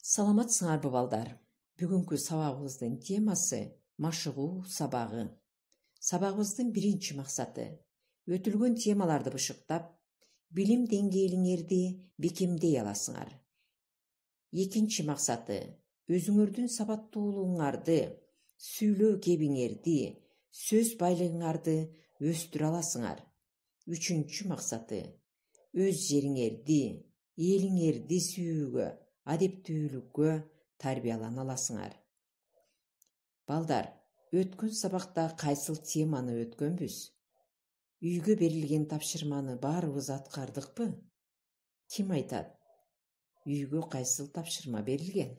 Саламатсыңарбы балдар. Бүгүнкү сабагыбыздын темасы машыгуу сабагы. Сабагыбыздын биринчи максаты өтүлгөн темаларды бышыктап, билим деңгээлиңерди бекемдей аласыңар. Экинчи максаты өзүңөрдүн сабаттуулугуңарды, сүйлөө кебиңерди, сөз байлыгыңарды өстүрө аласыңар. Үчүнчү максаты өз жериңерди, элиңерди сүйүүгө, адептүүлүккө тарбиялана аласыңар. Балдар, өткөн сабакта кайсыл теманы өткөнбүз? Үйгө берилген тапшырманы баарыбыз аткардыкпы? Ким айтат? Үйгө кайсыл тапшырма берилген?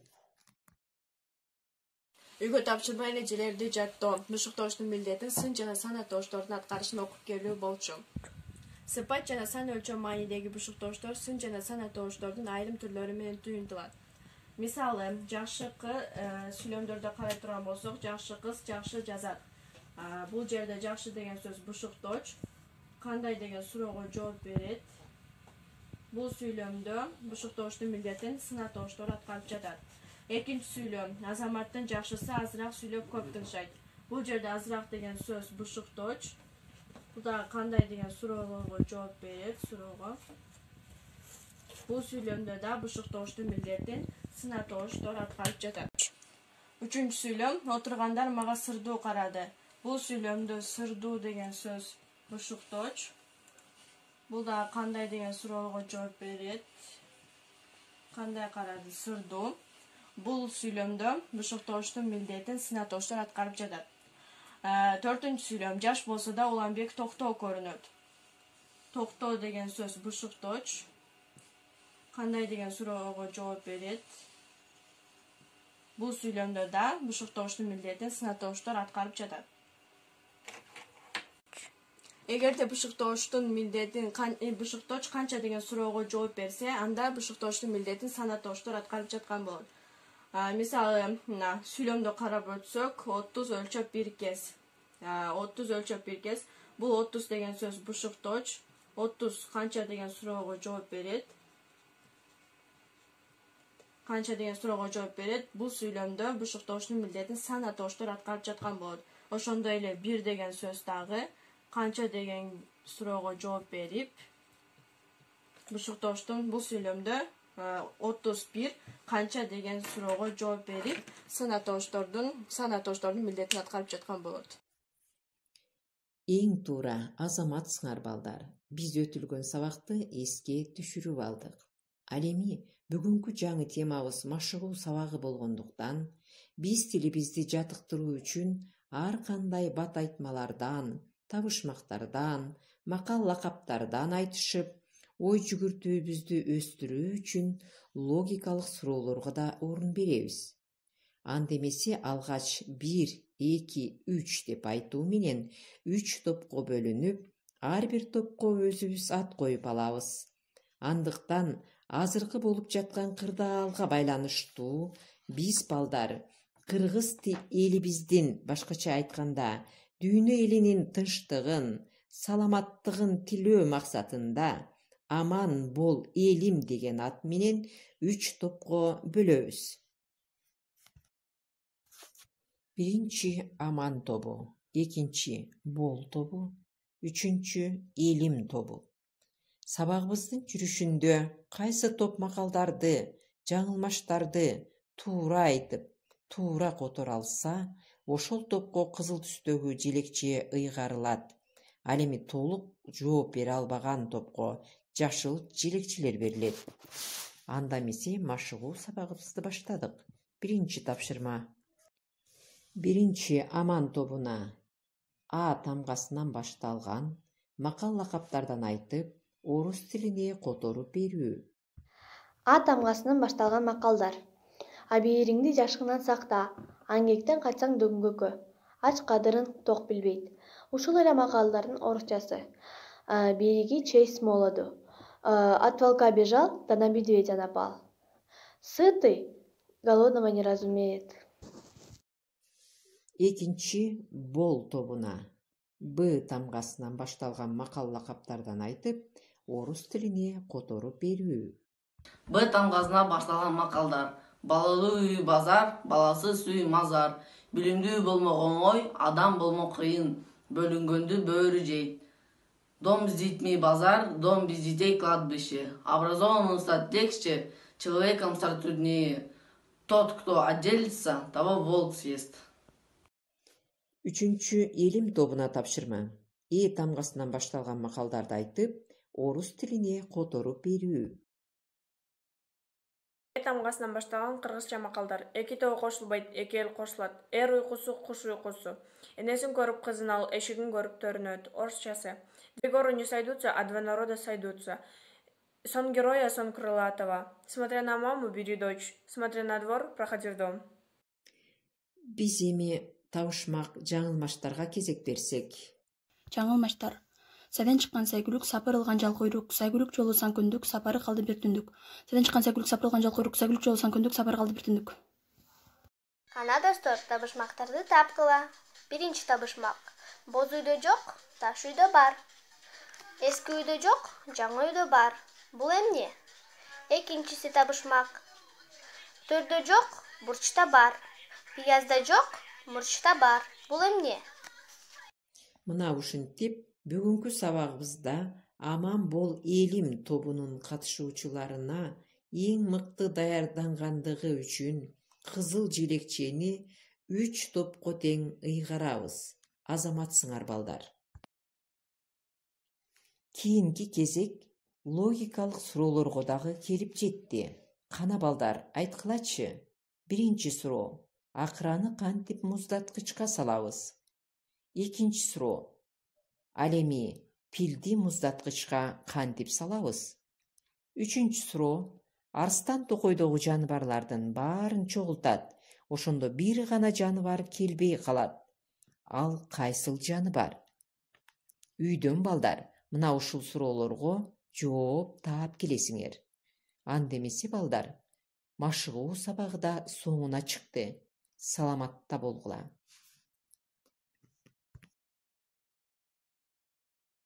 Үйгө тапшырма эрежелерди жаттоо, бышыктооштун милдетин сын жана сан атооштордун аткарышын окуп келүү болчу. Сыпат жана сан өлчөм маанидеги бышыктооштор сын жана сан атооштордун айрым түрлөрү менен туюнтулат. Мисалы, жакшы сүйлөмдөрдө карай турган болсок, жакшы кыз жакшы жазат. Бул жерде жакшы деген сөз бышыктооч, кандай деген суроого жооп берет. Бул сүйлөмдө бышыктооштун милдетин сын атооштор аткарып жатат. Экинчи сүйлөм, азаматтын жакшысы азыраак сүйлөп көп тыңшайт. Бул жерде азыраак деген сөз бышыктооч. Бул да кандай деген суроолорго жооп берет, суроого. Бул сүйлөмдө да бышыктооштун милдетин сын атооштор аткарып жатат. Үчүнчү сүйлөм, отургандар мага сырдуу карады. Бул сүйлөмдө сырдуу деген сөз бышыктооч. Бул да кандай деген суроого жооп берет. Кандай карады, сырдуу. Бул сүйлөмдө бышыктооштун милдетин сын атооштор аткарып жатат. Төртүнчү сүйлөм, жаш болсо да Уланбек токтоо көрүнөт. Токтоо деген сөз бышыктооч. Кандай деген суроого жооп берет. Бул сүйлөмдө да бышыктооштун милдетин сын атооштор аткарып жатат. Эгерде бышыктооштун милдетин бышыктооч канча деген суроого жооп берсе, анда бышыктооштун милдетин сан атооштор аткарып жаткан болот. Мисалы, сүйлөмдө карап өтсөк, 30 өлчөп бир кез. 30 өлчөп бир кез. Бул 30 деген сөз бышыктооч. 30 канча деген суроого жооп берет. Канча деген суроого жооп берет. Бул сүйлөмдө бышыктооштун милдетин сан атооштор аткарып жаткан болот. Ошондой эле 1 деген сөз дагы канча деген суроого жооп берип, бышыктооштун бул сүйлөмдө 31 канча деген суроого жооп берип, сан атооштордун милдетин аткарып жаткан болот. Эң туура азаматсыңар балдар. Биз өтүлгөн сабакты эске түшүрүп алдык. Ал эми бүгүнкү жаңы темабыз машыгуу сабагы болгондуктан, биз тилибизди жатыктыруу үчүн ар кандай бат айтмалардан, табышмактардан, макал лакаптардан айтышып, ой жүгүртүүбүздү өстүрүү үчүн логикалык суроолорго да орун беребиз. Анда эмесе алгач 1, 2, 3 деп айтуу менен 3 топко бөлүнүп, ар бир топко өзүбүз ат коюп алабыз. Андыктан азыркы болуп жаткан кырдаалга байланыштуу биз балдар кыргыз элибиздин, башкача айтканда, дүйнө элинин тынчтыгын, саламаттыгын тилөө максатында аман бол элим деген ат менен 3 топко бөлөбүз. Биринчи аман тобу, экинчи бол тобу, үчүнчү элим тобу. Сабагыбыздын жүрүшүндө кайсы топ макалдарды, жаңылмаштарды туура айтып, туура которо алса, ошол топко кызыл түстөгү желекче ыйгарылат. Ал эми толук жооп бере албаган топко жашыл желекчелер берилет. Анда эмесе машыгуу сабагыбызды баштадык. Биринчи тапшырма. Биринчи аман тобуна А тамгасынан башталган макал лакаптардан айтып, орус тилине которуп берүү. А тамгасынан башталган макалдар. Абийириңди жашыгынан сакта, аңгектен качсаң дөңгөккө. Ач кадырын ток билбейт. Ушул эле макалдардын орусчасы. Береги честь молоду. От волка бежал, да на медведя напал. Сытый голодного не разумеет. Экинчи бол тобуна Б тамгасынан башталган макал лакаптардан айтып, орус тилине которуп берүү. Б тамгасынан башталган макалдар. Балалуу үй базар, баласыз үй мазар. Билимдүү болмок оңой, адам болмок кыйын. Бөлүнгөндү бөөрү жейт. Дом бздитмей базар, дом бздитей кладбище. Образованным стать легче, человеком стать труднее. Тот, кто отделится, того волк съест. Үчүнчү элим тобуна тапшырма. Тамгасынан башталган макалдарды айтып, орус тилине которуп берүү. Тамгасынан башталган кыргызча макалдар. Эки тоо кошулбайт, эки эл кошулат. Эр уйкусу, куш уйкусу. Энесин көрүп кызын ал, эшигин көрүп төрүнөт. Орусчасы. Две горы не сойдутся, а два народа сойдутся. Сон героя, сон крылатого. Смотря на маму, бери дочь. Смотря на двор, проходи в дом. Биз эми табышмак жаңылмаштарга кезек берсек. Жаңылмаштар. Сайдан чыккан сайгүлүк, сапырылган жалкуйрук, сайгүлүк жолу санкүндүк, сапары калды бир түндүк. Сайдан чыккан сайгүлүк, сапырылган жалкуйрук, сайгүлүк жолу санкүндүк, сапары калды бир түндүк. Кана достор, табышмактарды тапкыла. Биринчи табышмак. Боз үйдө жок, таш үйдө бар. Эски үйдө жок, жаңы үйдө бар. Бул эмне? Экинчиси табышмак. Төрдө жок, бурчта бар. Пиязда жок, мурчта бар. Бул эмне? Мына ушинтип бүгүнкү сабагыбызда Аман бол элим тобунун катышуучуларына эң мыкты даярдангандыгы үчүн кызыл желекчени 3 топко тең ыйгарабыз. Азаматсыңар балдар. Кийинки кезек логикалык суроолорго дагы келип жетти. Кана балдар, айткылачы. Биринчи суроо. Акыраны кантип муздаткычка салабыз? Экинчи суроо. Ал эми пилди муздаткычка кантип салабыз? Үчүнчү суроо. Арстан токойдогу жаныбарлардын баарын чогултат. Ошондо бир гана жаныбар келбей калат. Ал кайсыл жаныбар? Үйдөн балдар, мына ушул суроолорго жооп таап келесиңер. Анда эмесе балдар, машыгуу сабагы да соңуна чыкты. Саламатта болгула.